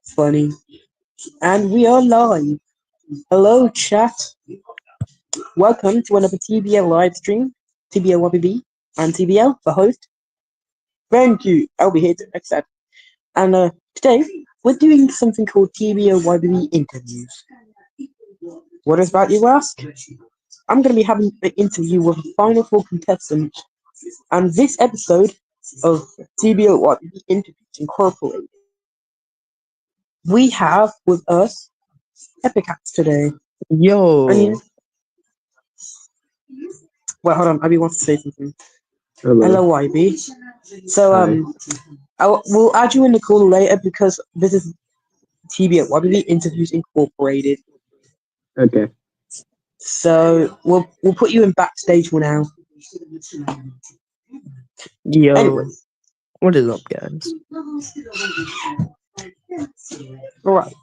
Funny. And we are live. Hello, chat. Welcome to another TBL live stream. TBLYBB. I'm TBL, the host. Thank you. I'll be here to accept. And today, we're doing something called TBLYBB interviews. What is that, you ask? I'm going to be having an interview with a Final Four contestant. And this episode of TBLYBB Interviews Incorporated, we have with us Epichax today. And Yo, well, hold on. Abby wants to say something. hello. Hello, YB. So Hi. we'll add you in the call later because this is TBL YB Interviews Incorporated. Okay. So we'll put you in backstage for now. Anyway, Yo, what is up, guys? all right.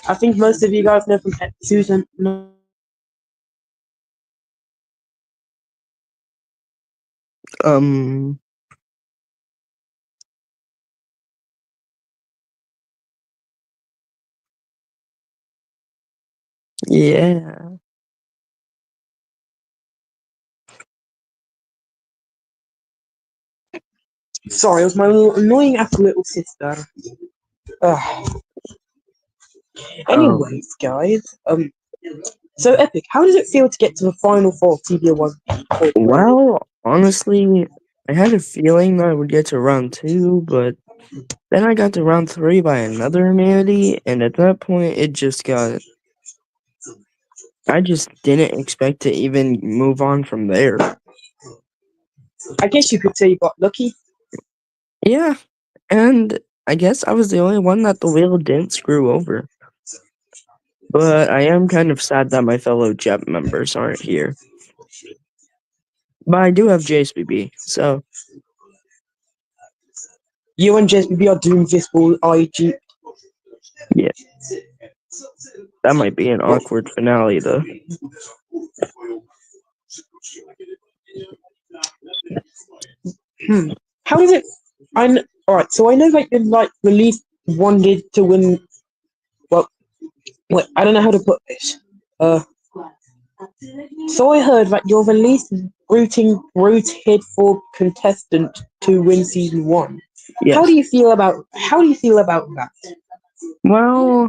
I think most of you guys know from Susan. Um, yeah. Sorry, it was my little annoying ass little sister. Ugh. Um, Anyways, guys. So Epic, how does it feel to get to the final four of TBL Incorporated? well, honestly, I had a feeling that I would get to round two, but then I got to round three by another immunity, and at that point, I just didn't expect to even move on from there. I guess you could say you got lucky. Yeah, and I guess I was the only one that the wheel didn't screw over. But I am kind of sad that my fellow JEP members aren't here. But I do have JSBB, so You and JSBB are doing this for IG. yeah, that might be an awkward finale, though. How is it? Alright, so I know that you like Relief wanted to win. Well, wait, I don't know how to put this. So I heard that you're the least rooted for contestant to win season one. How do Yes. you feel about that? Well,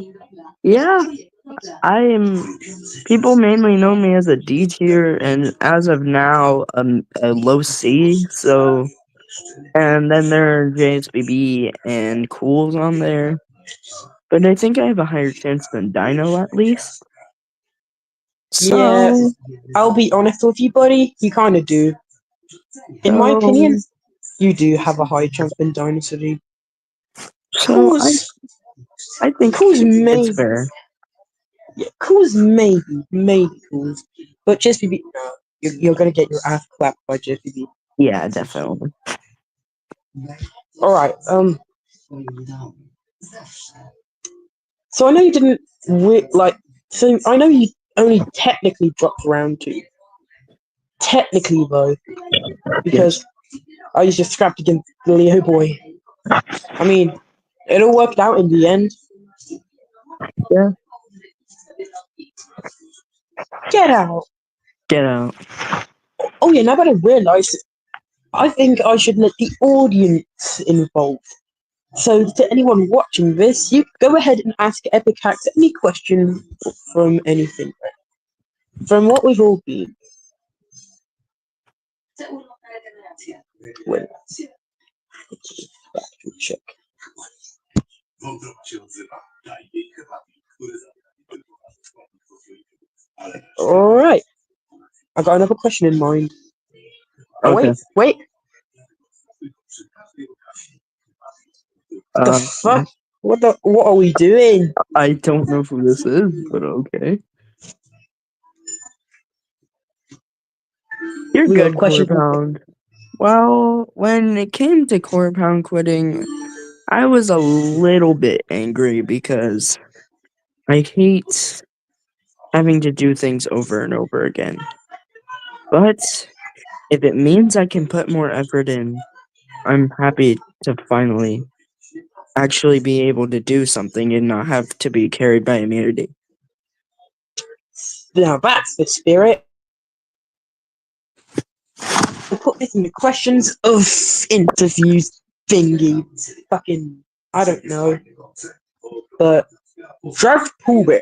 yeah, I am. People mainly know me as a D tier, and as of now, a low C. So, and then there are JSBB and Cools on there. But I think I have a higher chance than Dino at least. Yeah, So, I'll be honest with you, buddy. You kind of do. In my opinion, so, you do have a high chance in Dynasty. so Cause, I think cause it's maybe, fair. yeah, cause maybe cause, but just be no, you're gonna get your ass clapped by JSBB. Yeah, definitely. All right. So I know you didn't like. So I know you only technically dropped round two. Technically though, Yes. because I was just scrapped against the Leo boy. I mean, it all worked out in the end. Yeah. Get out. Get out. Oh yeah, now that I realise, I think I should let the audience involved. So to anyone watching this, you go ahead and ask Epichax any question from anything. From what we've all been. Wait, check. Alright. I got another question in mind. Oh Okay. wait. The Um, fuck? What are we doing? I don't know who this is, but okay. You're We got a good, Core question from Pound. Well, when it came to Core Pound quitting, I was a little bit angry because I hate having to do things over and over again. But if it means I can put more effort in, I'm happy to finally actually be able to do something and not have to be carried by immunity. Now that's the spirit. Put this in the questions of interviews thingy. Fucking, I don't know. But Draft Poolbit.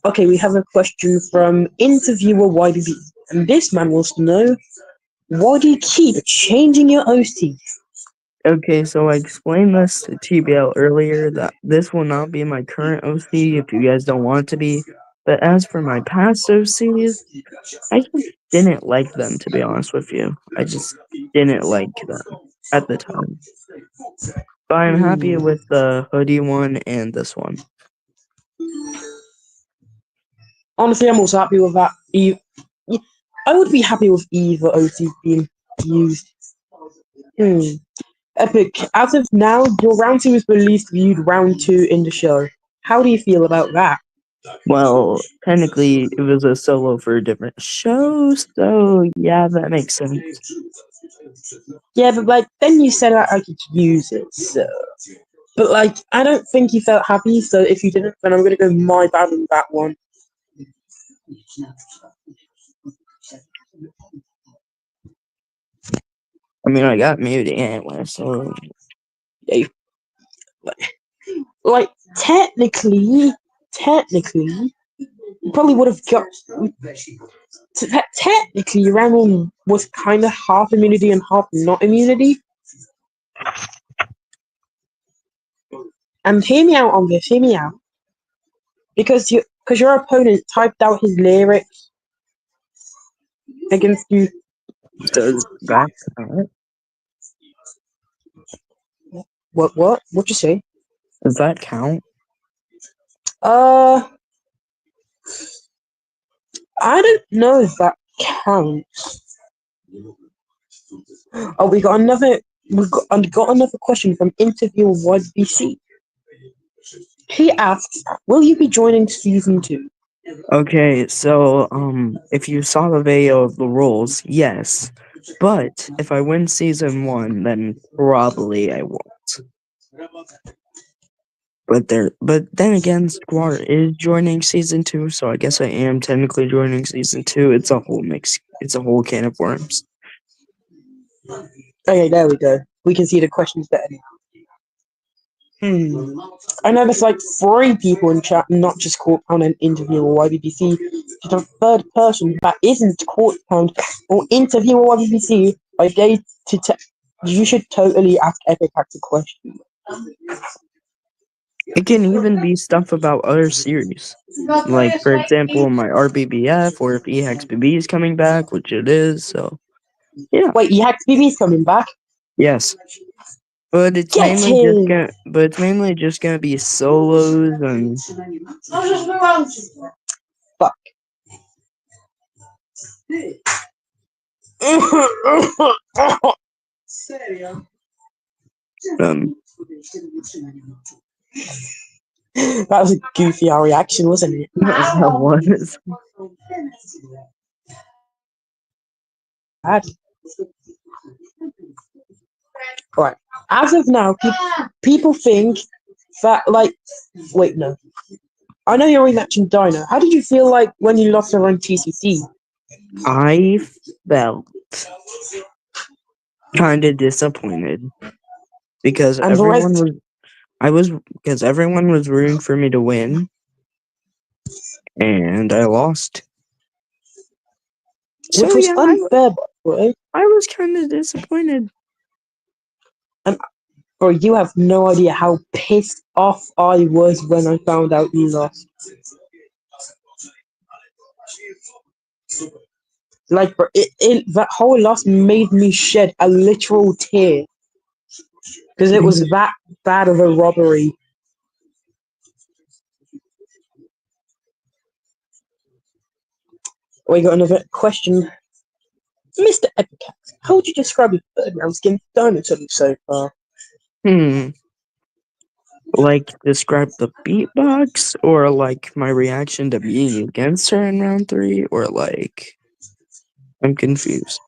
Okay, we have a question from interviewer YBB. And this man wants to know, why do you keep changing your OC? Okay, so I explained this to TBL earlier that this will not be my current OC if you guys don't want it to be. But as for my past OCs, I just didn't like them, to be honest with you. I just didn't like them at the time. But I'm happy with the hoodie one and this one. Honestly, I'm also happy with that. I would be happy with either OC being used. Epic, as of now, your round 2 is the least viewed round 2 in the show. How do you feel about that? Well, technically, it was a solo for a different show, so yeah, that makes sense. Yeah, but like, then you said I could use it, so. But like, I don't think you felt happy, so if you didn't, then I'm gonna go my bad on that one. I mean, I got muted anyway, so. Yeah, like technically, you probably would have got. Technically, round 1 was kind of half immunity and half not immunity. And hear me out on this. Hear me out. Because your opponent typed out his lyrics against you. Does that count? What? What'd you say? Does that count? I don't know if that counts. Oh, we got another question from interviewer YBC. He asks, "Will you be joining season 2?" Okay, so, if you saw the video of the rules, yes. But if I win season 1, then probably I won't. But then again, Squad is joining season 2, so I guess I am technically joining season 2. It's a whole mix. It's a whole can of worms. Okay, there we go. We can see the questions better now. I know there's like 3 people in chat, not just Court Pound and interviewer YBBC. Just a third person that isn't Court Pound or interviewer YBBC. I dare to you should totally ask Epichax a question. It can even be stuff about other series. Like, for example, my RBBF, or if EHEXBB is coming back, which it is, so, yeah. Wait, EHEXBB's coming back? Yes. But it's Get mainly him! just gonna be solos and... Fuck. That was a goofy reaction, wasn't it? That was... Bad. Right. As of now, people think that, like, wait, no. I know you're rematching Dino. How did you feel like when you lost her on TCC? I felt kind of disappointed because And the rest, everyone was rooting for me to win, and I lost. which So was yeah, unfair, by the way. I was kind of disappointed. Bro, you have no idea how pissed off I was when I found out you lost. Like, bro, that whole loss made me shed a literal tear. Because it was that bad of a robbery. We got another question. Mr. Epichax, how would you describe your third round skin donuts so far? Like, describe the beatbox, or like my reaction to being against her in round 3, or like, I'm confused.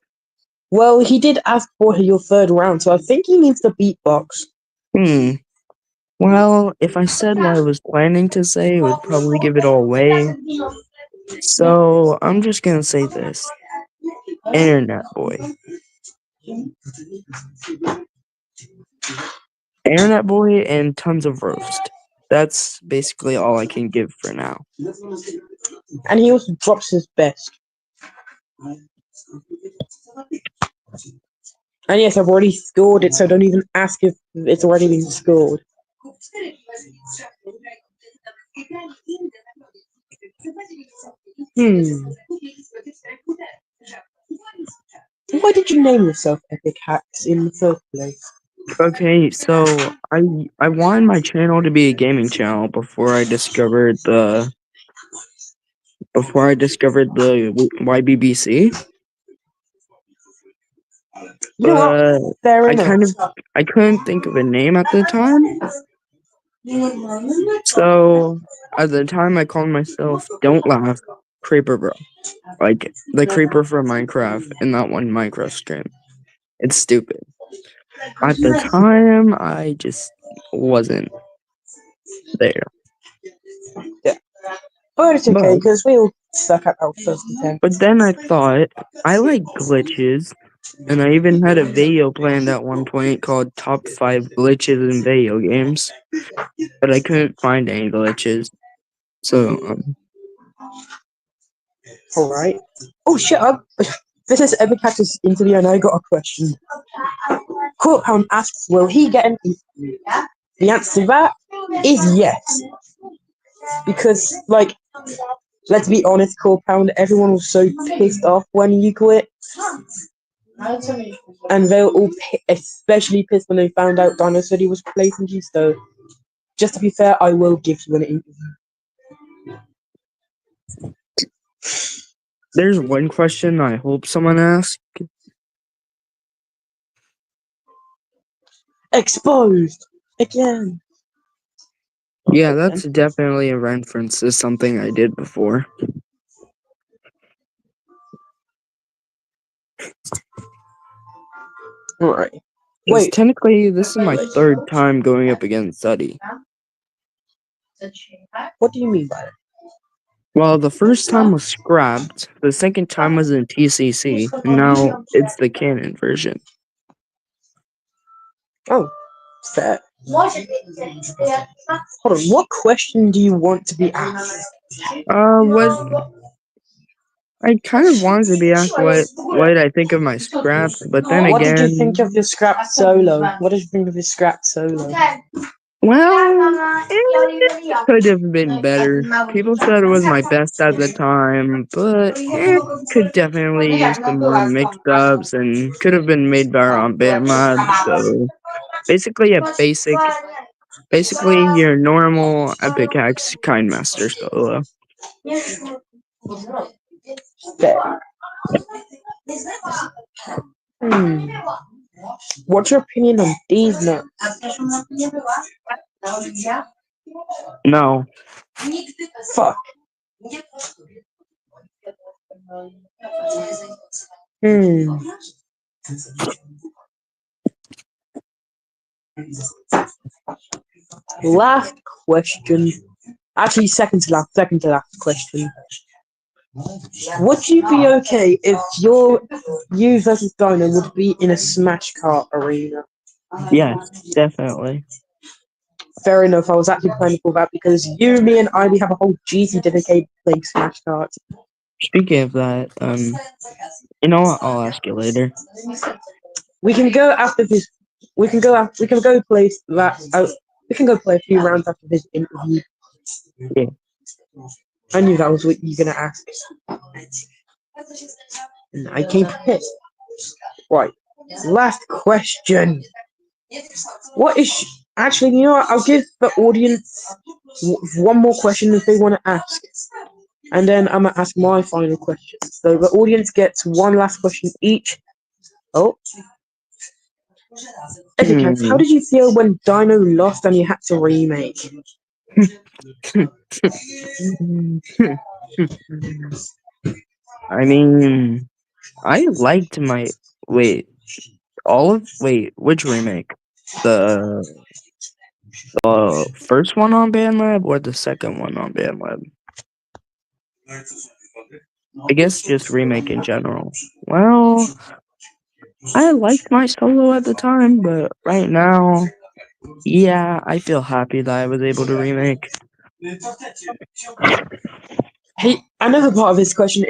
Well, he did ask for your third round, so I think he means the beatbox. Hmm. Well, if I said what I was planning to say, it would probably give it all away. So I'm just gonna say this: Internet Boy. Internet Boy and tons of roast. That's basically all I can give for now. And he also drops his best. And yes, I've already scored it, so don't even ask if it's already been scored. Hmm. Why did you name yourself Epichax in the first place? Okay, so I wanted my channel to be a gaming channel before I discovered the YBBC, You know what? but Fair I enough. kind of I couldn't think of a name at the time. So at the time I called myself Don't Laugh Creeper Bro. Like the creeper from Minecraft in that one Minecraft stream. It's stupid. At the time I just wasn't there. Yeah. But it's okay, But because we all suck at our first attempt. but then I thought I like glitches, and I even had a video planned at one point called Top 5 Glitches in Video Games, but I couldn't find any glitches. So Alright. Oh, shut up. This is Epichax's interview, and I got a question. Courthound asks, will he get an interview? The answer to that is yes. Because, like, let's be honest, Courthound, everyone was so pissed off when you quit. And they were all especially pissed when they found out Dino said he was replacing you, so just to be fair, I will give you an interview. there's one question I hope someone asks. Exposed! Again. Yeah, that's definitely a reference to something I did before. Alright. Because Wait. technically, this is my third time going up against Zuddy. What do you mean by that? Well, the first time was scrapped, the second time was in TCC, and now it's the canon version. Oh, fair. Hold on, what question do you want to be asked? What I kind of wanted to be asked what I think of my scraps, but then What did you think again, of your scrap solo? What did you think of your scrap solo? well, it could have been better. People said it was my best at the time, but it could definitely use some more mix-ups and could have been made better on Bitmod. So basically, basically your normal Epichax Kindmaster solo. Fair. Hmm. What's your opinion on these nuts? No, Fuck. Hmm. Last question. Actually, second to last question. Would you be okay if you versus Dino would be in a Smash Kart arena? yes, definitely. Fair enough. I was actually planning for that because you, me, and Ivy have a whole GC dedicated playing Smash Kart. Speaking of that, you know what? I'll ask you later. We can go after this. We can go. We can go play that. We can go play a few rounds after this interview. Yeah. I knew that was what you were gonna ask. And I came prepared. Right. Last question. What is actually? You know what? I'll give the audience one more question if they want to ask, and then I'm gonna ask my final question. So the audience gets one last question each. Oh, Epichax, how Hmm. did you feel when Dino lost and you had to remake? I mean, I liked my wait. Which remake? The First one on BandLab or the second one on BandLab? I guess just remake in general. Well, I liked my solo at the time, but right now, yeah, I feel happy that I was able to remake. Hey, another part of this question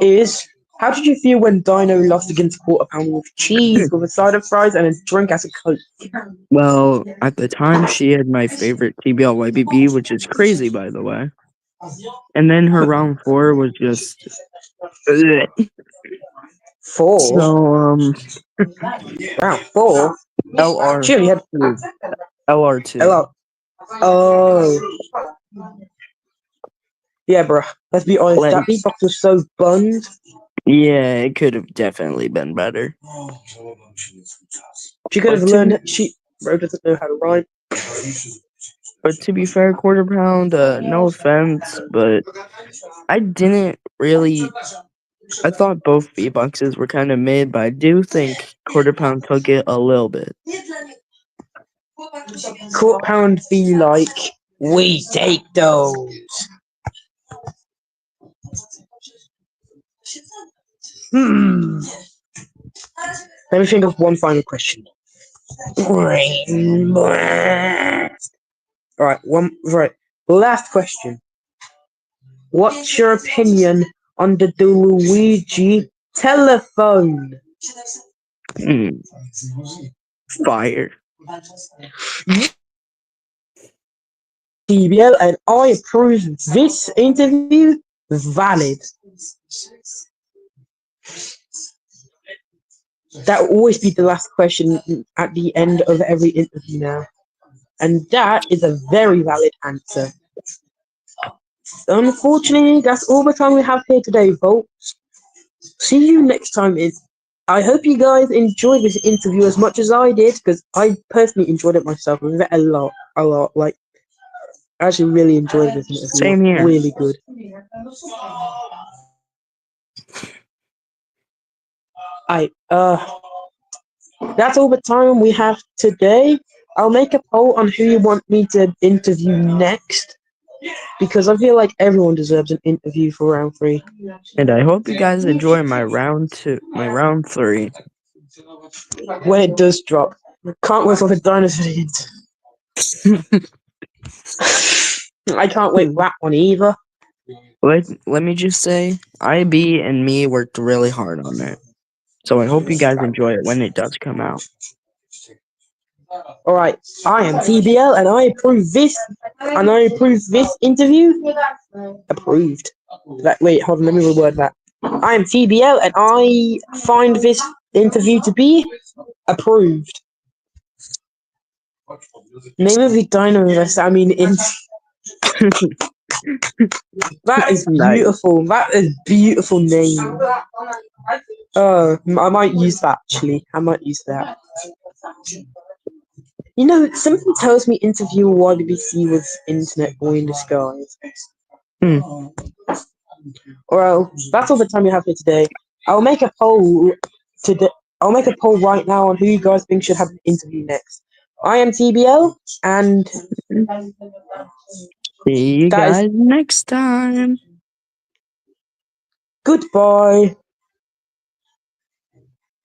is how did you feel when Dino lost against Quarter Pounder with cheese, with a side of fries, and a drink as a coke? Well, at the time, she had my favorite TBLYBB, which is crazy, by the way. And then her round 4 was just ugh. Four? So Wow, four? LR She only had. LR2. Oh, oh. Yeah, bro. Let's be honest. Like, That beatbox was so bunned. yeah, it could have definitely been better. She could have But to be, learned. She bro doesn't know how to rhyme. but to be fair, Quarter Pound, no offense, but I didn't really. I thought both beatboxes were kind of mid, but I do think Quarter Pound took it a little bit. Court Pound be like, we take those. Hmm. Let me think of one final question. Alright, right. Last question. What's your opinion on the Luigi telephone? Mm, fire. TBL and I approve this interview valid. That will always be the last question at the end of every interview now. And that is a very valid answer. Unfortunately, that's all the time we have here today, folks. See you next time. I hope you guys enjoyed this interview as much as I did, because I personally enjoyed it myself a lot, a lot. Like, I actually really enjoyed this interview. It Same was here. really good. I That's all the time we have today. I'll make a poll on who you want me to interview next, because I feel like everyone deserves an interview for round 3. And I hope you guys enjoy my round 3. When it does drop. Can't wait for the dinosaur. I can't wait for that one either. Let me just say, IB and me worked really hard on it. So I hope you guys enjoy it when it does come out. Alright, I am TBL and I approve this interview. Approved. Wait, hold on, let me reword that. I am TBL and I find this interview to be approved. Name of the dino investor, I mean, that is Nice. beautiful. That is beautiful name. I might use that actually. I might use that. You know, something tells me interviewer YBBC was internet boy in disguise. Hmm. Well, that's all the time we have for today. I'll make a poll today. I'll make a poll right now on who you guys think should have an interview next. I am TBL, and See you that is guys next time. goodbye.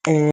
And